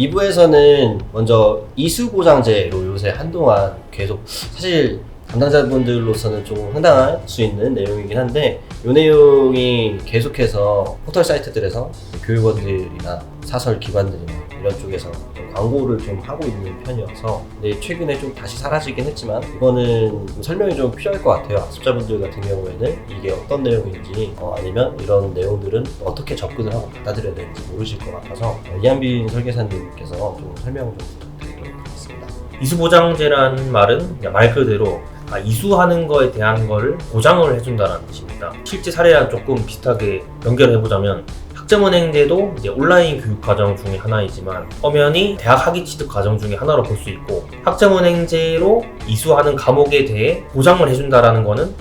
2부에서는 먼저 이수보장제로 요새 한동안 계속 사실 담당자분들로서는 조금 황당할 수 있는 내용이긴 한데 이 내용이 계속해서 포털 사이트들에서 교육원들이나 사설 기관들이나 이런 쪽에서 좀 광고를 좀 하고 있는 편이어서 근데 최근에 좀 다시 사라지긴 했지만 이거는 설명이 좀 필요할 것 같아요. 학습자분들 같은 경우에는 이게 어떤 내용인지 아니면 이런 내용들은 어떻게 접근을 하고 받아들여야 되는지 모르실 것 같아서 이한빈 설계사님께서 좀 설명을 좀 부탁드리도록 하겠습니다. 이수보장제라는 말은 그냥 말 그대로 이수하는 거에 대한 거를 보장을 해준다는 뜻입니다. 실제 사례랑 조금 비슷하게 연결해보자면 학점은행제도 이제 온라인 교육 과정 중에 하나이지만 엄연히 대학 학위 취득 과정 중에 하나로 볼 수 있고 학점은행제로 이수하는 과목에 대해 보장을 해준다라는 거는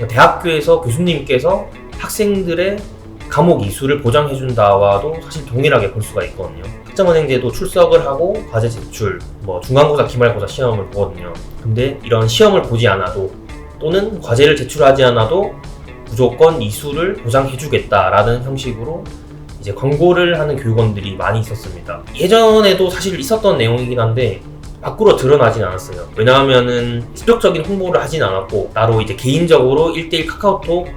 대학교에서 교수님께서 학생들의 과목 이수를 보장해준다와도 사실 동일하게 볼 수가 있거든요. 학점은행제도 출석을 하고 과제 제출, 중간고사, 기말고사 시험을 보거든요. 근데 이런 시험을 보지 않아도 또는 과제를 제출하지 않아도 무조건 이수를 보장해주겠다라는 형식으로 이제 광고를 하는 교육원들이 많이 있었습니다. 예전에도 사실 있었던 내용이긴 한데 밖으로 드러나진 않았어요. 왜냐하면은 직접적인 홍보를 하진 않았고 따로 이제 개인적으로 1대1 카카오톡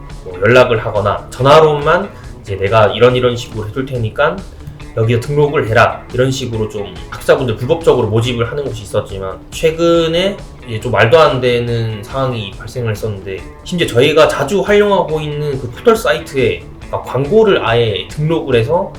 연락을 하거나 전화로만 이제 내가 이런 식으로 해줄 테니까 여기에 등록을 해라 이런 식으로 좀 학사분들 불법적으로 모집을 하는 곳이 있었지만 최근에 이제 좀 말도 안 되는 상황이 발생을 했었는데 심지어 저희가 자주 활용하고 있는 그 포털 사이트에 광고를 아예 등록을 해서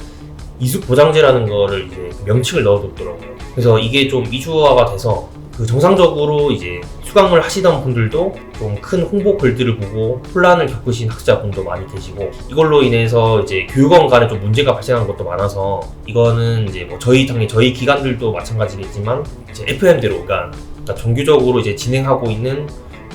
이수보장제라는 거를 이제 명칭을 넣어뒀더라고요. 그래서 이게 좀 이슈화가 돼서 그 정상적으로 이제 수강을 하시던 분들도 좀 큰 홍보 글들을 보고 혼란을 겪으신 학자분도 많이 계시고 이걸로 인해서 이제 교육원 간에 좀 문제가 발생한 것도 많아서 이거는 이제 저희 기관들도 마찬가지겠지만 이제 FM대로 그러니까 정규적으로 이제 진행하고 있는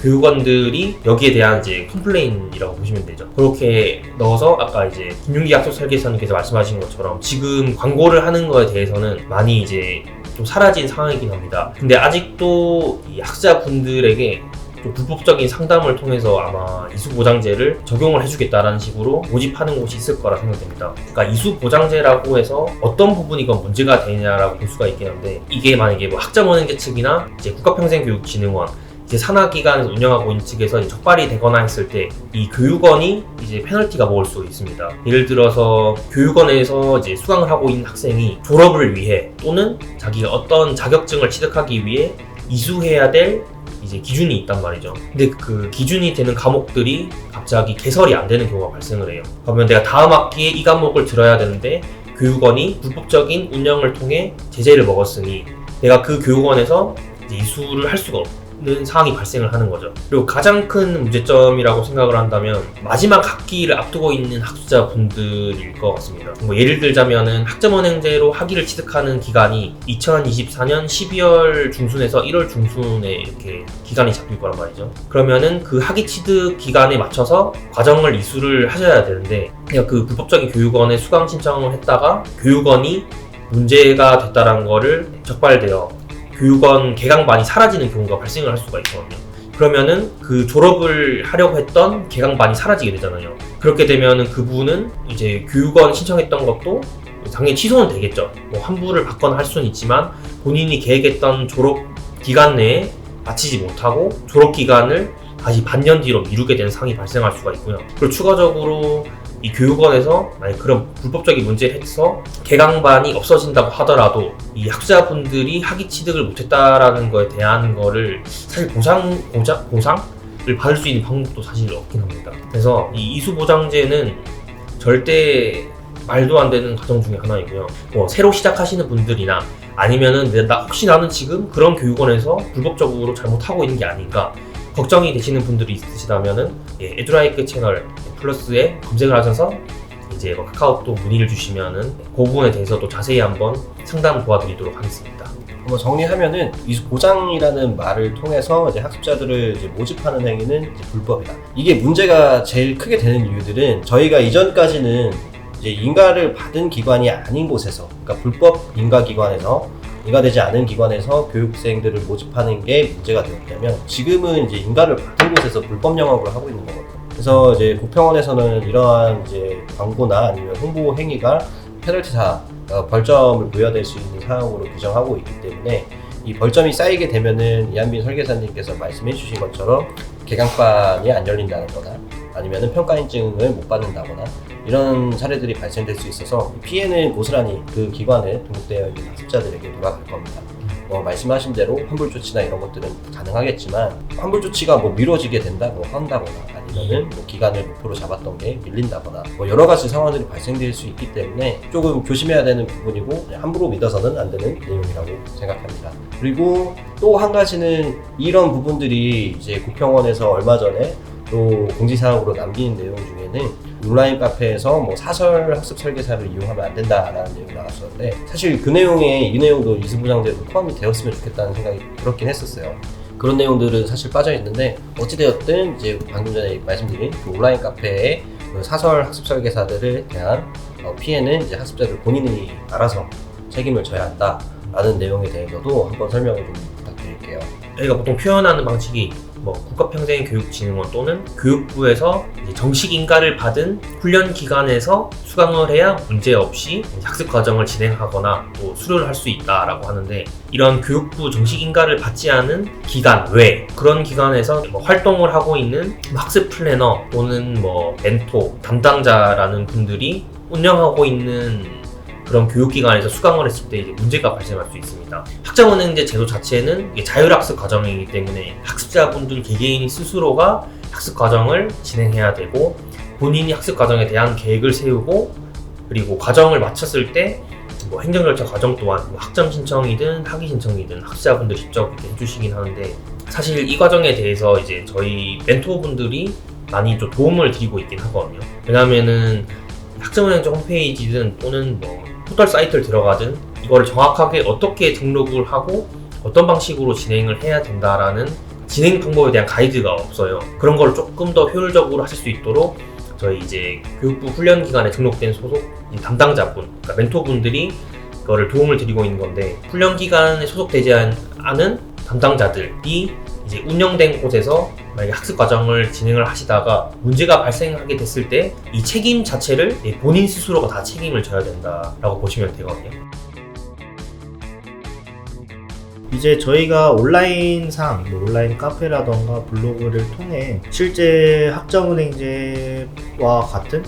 교육원들이 여기에 대한 이제 컴플레인이라고 보시면 되죠. 그렇게 넣어서 아까 이제 김윤기 학습 설계사님께서 말씀하신 것처럼 지금 광고를 하는 거에 대해서는 많이 이제 좀 사라진 상황이긴 합니다. 근데 아직도 이 학자분들에게 좀 불법적인 상담을 통해서 아마 이수보장제를 적용을 해주겠다라는 식으로 모집하는 곳이 있을 거라 생각됩니다. 그러니까 이수보장제라고 해서 어떤 부분이 이건 문제가 되냐라고 볼 수가 있긴 한데 이게 만약에 학점은행제 측이나 이제 국가평생교육진흥원 이제 산하기관에서 운영하고 있는 측에서 적발이 되거나 했을 때 이 교육원이 이제 페널티가 먹을 수 있습니다. 예를 들어서 교육원에서 이제 수강을 하고 있는 학생이 졸업을 위해 또는 자기가 어떤 자격증을 취득하기 위해 이수해야 될 이제 기준이 있단 말이죠. 근데 그 기준이 되는 과목들이 갑자기 개설이 안 되는 경우가 발생을 해요. 그러면 내가 다음 학기에 이 과목을 들어야 되는데 교육원이 불법적인 운영을 통해 제재를 먹었으니 내가 그 교육원에서 이제 이수를 할 수가 없는 상황이 발생을 하는 거죠. 그리고 가장 큰 문제점이라고 생각을 한다면 마지막 학기를 앞두고 있는 학습자분들일 것 같습니다. 예를 들자면은 학점은행제로 학위를 취득하는 기간이 2024년 12월 중순에서 1월 중순에 이렇게 기간이 잡힐 거란 말이죠. 그러면은 그 학위 취득 기간에 맞춰서 과정을 이수를 하셔야 되는데 그 불법적인 교육원에 수강 신청을 했다가 교육원이 문제가 됐다는 거를 적발되어 교육원 개강반이 사라지는 경우가 발생을 할 수가 있거든요. 그러면은 그 졸업을 하려고 했던 개강반이 사라지게 되잖아요. 그렇게 되면은 그분은 이제 교육원 신청했던 것도 당연히 취소는 되겠죠. 환불을 받거나 할 수는 있지만 본인이 계획했던 졸업 기간 내에 마치지 못하고 졸업 기간을 다시 반년 뒤로 미루게 되는 상황이 발생할 수가 있고요. 그리고 추가적으로 이 교육원에서 만약 그런 불법적인 문제를 해서 개강반이 없어진다고 하더라도 이 학자분들이 학위 취득을 못했다라는 거에 대한 거를 사실 보상을 받을 수 있는 방법도 사실 없긴 합니다. 그래서 이 이수보장제는 절대 말도 안 되는 과정 중에 하나이고요. 새로 시작하시는 분들이나 아니면은 혹시 나는 지금 그런 교육원에서 불법적으로 잘못하고 있는 게 아닌가 걱정이 되시는 분들이 있으시다면은 에듀라이크 채널 플러스에 검색을 하셔서 이제 카카오톡 문의를 주시면은 그 부분에 대해서도 자세히 한번 상담 도와드리도록 하겠습니다. 정리하면은 이수보장이라는 말을 통해서 이제 학습자들을 이제 모집하는 행위는 이제 불법이다. 이게 문제가 제일 크게 되는 이유들은 저희가 이전까지는 이제 인가를 받은 기관이 아닌 곳에서, 그러니까 불법 인가기관에서 인가되지 않은 기관에서 교육생들을 모집하는 게 문제가 되었다면 지금은 이제 인가를 받은 곳에서 불법 영업을 하고 있는 거거든요. 그래서 이제 국평원에서는 이러한 이제 광고나 아니면 홍보 행위가 페널티사가 벌점을 부여될 수 있는 사항으로 규정하고 있기 때문에 이 벌점이 쌓이게 되면은 이한빈 설계사님께서 말씀해 주신 것처럼 개강반이 안 열린다는 거나 아니면은 평가 인증을 못 받는다거나 이런 사례들이 발생될 수 있어서 피해는 고스란히 그 기관에 등록되어 있는 학습자들에게 돌아갈 겁니다. 말씀하신 대로 환불 조치나 이런 것들은 가능하겠지만 환불 조치가 미뤄지게 된다고 한다거나 아니면은 기간을 목표로 잡았던 게 밀린다거나 여러 가지 상황들이 발생될 수 있기 때문에 조금 조심해야 되는 부분이고 함부로 믿어서는 안 되는 내용이라고 생각합니다. 그리고 또 한 가지는 이런 부분들이 이제 국평원에서 얼마 전에 또 공지사항으로 남긴 내용 중에는 온라인 카페에서 사설 학습 설계사를 이용하면 안 된다라는 내용이 나왔었는데 사실 그 내용에 이 내용도 이수부장제도 포함이 되었으면 좋겠다는 생각이 들었긴 했었어요. 그런 내용들은 사실 빠져 있는데 어찌되었든 이제 방금 전에 말씀드린 그 온라인 카페의 그 사설 학습 설계사들에 대한 피해는 이제 학습자들 본인이 알아서 책임을 져야 한다라는 내용에 대해서도 한번 설명을 좀 부탁드릴게요. 저희가 보통 표현하는 방식이 국가평생교육진흥원 또는 교육부에서 정식 인가를 받은 훈련 기관에서 수강을 해야 문제없이 학습 과정을 진행하거나 또 수료를 할 수 있다라고 하는데 이런 교육부 정식 인가를 받지 않은 기관 외 그런 기관에서 활동을 하고 있는 학습 플래너 또는 멘토 담당자라는 분들이 운영하고 있는 그런 교육기관에서 수강을 했을 때 이제 문제가 발생할 수 있습니다. 학점은행제 제도 자체는 자율학습 과정이기 때문에 학습자분들 개개인이 스스로가 학습 과정을 진행해야 되고 본인이 학습 과정에 대한 계획을 세우고 그리고 과정을 마쳤을 때 행정절차 과정 또한 학점 신청이든 학위 신청이든 학습자분들이 직접 이렇게 해주시긴 하는데 사실 이 과정에 대해서 이제 저희 멘토분들이 많이 좀 도움을 드리고 있긴 하거든요. 왜냐하면은 학점은행제 홈페이지든 또는 포털 사이트를 들어가든 이거를 정확하게 어떻게 등록을 하고 어떤 방식으로 진행을 해야 된다라는 진행 방법에 대한 가이드가 없어요. 그런 걸 조금 더 효율적으로 하실 수 있도록 저희 이제 교육부 훈련기관에 등록된 소속 담당자분, 그러니까 멘토분들이 그거를 도움을 드리고 있는 건데 훈련기관에 소속되지 않은 담당자들이 이제 운영된 곳에서 만약에 학습 과정을 진행을 하시다가 문제가 발생하게 됐을 때 이 책임 자체를 본인 스스로가 다 책임을 져야 된다라고 보시면 되거든요. 이제 저희가 온라인상 온라인 카페라던가 블로그를 통해 실제 학점은행제와 같은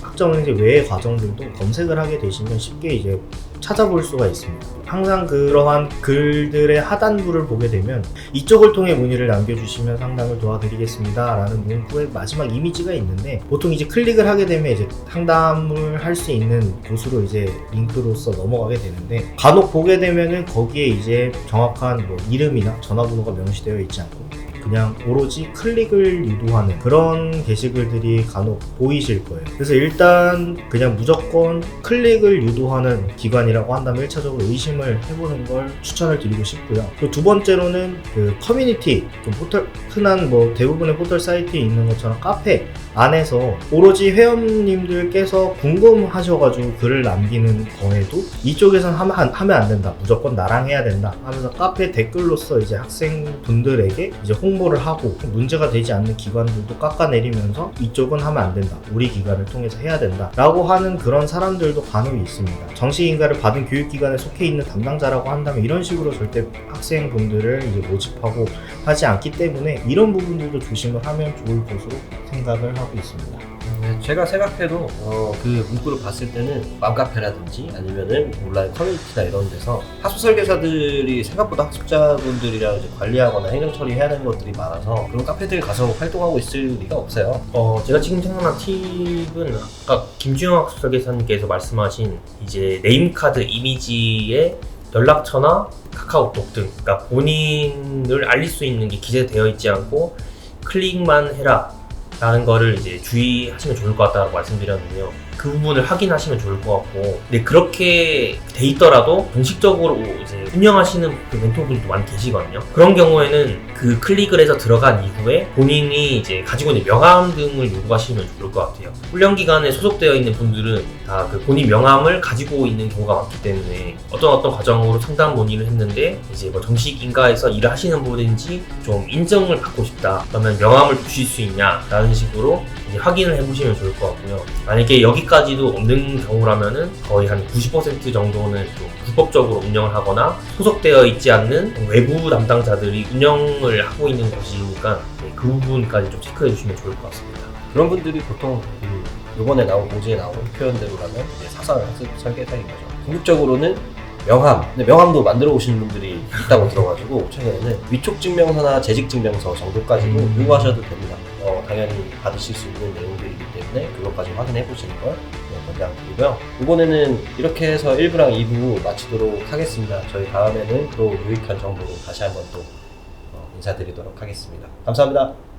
학점은행제 외의 과정들도 검색을 하게 되시면 쉽게 이제 찾아볼 수가 있습니다. 항상 그러한 글들의 하단부를 보게 되면 이쪽을 통해 문의를 남겨주시면 상담을 도와드리겠습니다 라는 문구의 마지막 이미지가 있는데 보통 이제 클릭을 하게 되면 이제 상담을 할 수 있는 곳으로 이제 링크로서 넘어가게 되는데 간혹 보게 되면은 거기에 이제 정확한 이름이나 전화번호가 명시되어 있지 않고 그냥 오로지 클릭을 유도하는 그런 게시글들이 간혹 보이실 거예요. 그래서 일단 그냥 무조건 클릭을 유도하는 기관이라고 한다면 1차적으로 의심을 해보는 걸 추천을 드리고 싶고요. 또 두 번째로는 그 커뮤니티, 포털, 흔한 대부분의 포털 사이트에 있는 것처럼 카페 안에서 오로지 회원님들께서 궁금하셔가지고 글을 남기는 거에도 이쪽에선 하면 안 된다, 무조건 나랑 해야 된다 하면서 카페 댓글로서 이제 학생분들에게 이제 홍보를 하고 문제가 되지 않는 기관들도 깎아내리면서 이쪽은 하면 안 된다, 우리 기관을 통해서 해야 된다 라고 하는 그런 사람들도 간혹 있습니다. 정식 인가를 받은 교육기관에 속해 있는 담당자라고 한다면 이런 식으로 절대 학생분들을 이제 모집하고 하지 않기 때문에 이런 부분들도 조심을 하면 좋을 것으로 생각을 하고 있습니다. 제가 생각해도 그 문구를 봤을 때는 맘카페라든지 아니면은 온라인 커뮤니티나 이런 데서 학습 설계사들이 생각보다 학습자분들이랑 이제 관리하거나 행정 처리해야 되는 것들이 많아서 그런 카페들 가서 활동하고 있을 리가 없어요. 제가 지금 생각난 팁은 아까 김주영 학습 설계사님께서 말씀하신 이제 네임카드 이미지에 연락처나 카카오톡 등 그러니까 본인을 알릴 수 있는 게 기재되어 있지 않고 클릭만 해라 라는 거를 이제 주의하시면 좋을 것 같다고 말씀드렸는데요. 그 부분을 확인하시면 좋을 것 같고 근데 그렇게 돼 있더라도 공식적으로 이제 운영하시는 그 멘토분들도 많이 계시거든요. 그런 경우에는 그 클릭을 해서 들어간 이후에 본인이 이제 가지고 있는 명함 등을 요구하시면 좋을 것 같아요. 훈련 기간에 소속되어 있는 분들은 다 그 본인 명함을 가지고 있는 경우가 많기 때문에 어떤 과정으로 상담 논의를 했는데 이제 뭐 정식 인가에서 일을 하시는 분인지 좀 인정을 받고 싶다. 그러면 명함을 주실 수 있냐라는 식으로 이제 확인을 해보시면 좋을 것 같고요. 만약에 여기까지도 없는 경우라면은 거의 한 90% 정도는 좀 불법적으로 운영을 하거나 소속되어 있지 않는 외부 담당자들이 운영을 하고 있는 곳이니까 그 부분까지 좀 체크해 주시면 좋을 것 같습니다. 그런 분들이 보통 이번에 나온 고지에 나온 표현대로라면 이제 사설 학습 설계사인 거죠. 궁극적으로는 명함, 근데 명함도 만들어 오시는 분들이 있다고 들어가지고 최근에는 위촉 증명서나 재직 증명서 정도까지도 요구하셔도 됩니다. 당연히 받으실 수 있는 내용들이기 때문에 그것까지 확인해 보시는 걸 권장드리고요. 이번에는 이렇게 해서 1부랑 2부 마치도록 하겠습니다. 저희 다음에는 또 유익한 정보로 다시 한번 또 인사드리도록 하겠습니다. 감사합니다.